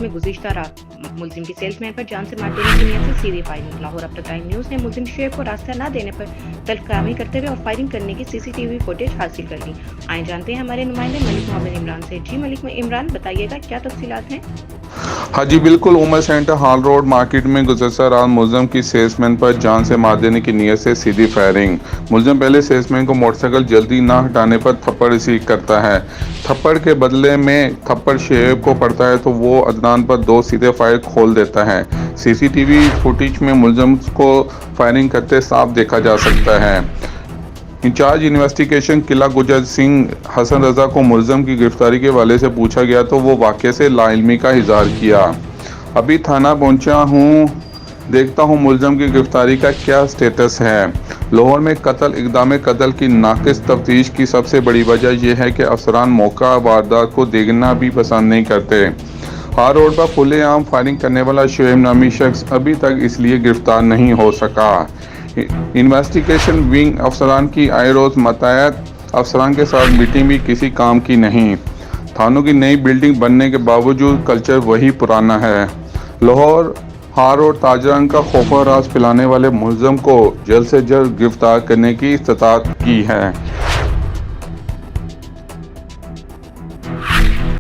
में गुज़िश्ता रात मुलजिम की सेल्समैन पर जान से मार देने की नीयत से सीधे फायरिंग। लाहौर अब तक टाइम न्यूज़ ने मुलजिम शुएब को रास्ता न देने पर तलख्यामी करते हुए और फायरिंग करने की सीसीटीवी फुटेज हासिल कर ली। आए जानते हैं हमारे नुमाइंदे मलिक मोहम्मद इमरान से। जी मलिक इमरान, बताइएगा क्या तफसीलात हैं? हाँ जी बिल्कुल, उमर सेंटर हाल रोड मार्केट में गुज़श्ता रात मुलज़म की सेल्समैन पर जान से मार देने की नीयत से सीधी फायरिंग। मुलज़म पहले सेल्समैन को मोटरसाइकिल जल्दी ना हटाने पर थप्पड़ रिसीव करता है। थप्पड़ के बदले में थप्पड़ शुएब को पड़ता है तो वो अदनान पर 2 सीधे फायर खोल देता है। सीसीटीवी फुटेज में मुलज़म को फायरिंग करते साफ देखा जा सकता है। इंचार्ज इन्वेस्टिगेशन किला गुजर सिंह हसन रजा को मुलज़म की गिरफ्तारी के हवाले से पूछा गया तो वो वाक़े से लाइल्मी का इज़हार किया। अभी थाना पहुंचा हूं, देखता हूं मुलज़म की गिरफ्तारी का क्या स्टेटस है। लाहौर में इक़दाम कत्ल की नाक़िस तफ्तीश की सबसे बड़ी वजह यह है कि अफसरान मौका वारदात को देखना भी पसंद नहीं करते। हार रोड पर खुलेआम फायरिंग करने वाला शुएब नामी शख्स अभी तक इसलिए गिरफ्तार नहीं हो सका। इन्वेस्टिगेशन विंग अफसरान की आए रोज़ मतैयत अफसरान के साथ मीटिंग भी किसी काम की नहीं। थानों की नई बिल्डिंग बनने के बावजूद कल्चर वही पुराना है। लाहौर हार और ताजरान का खौफा राज फैलाने वाले मुलज़म को जल्द से जल्द गिरफ्तार करने की इस्तात की है।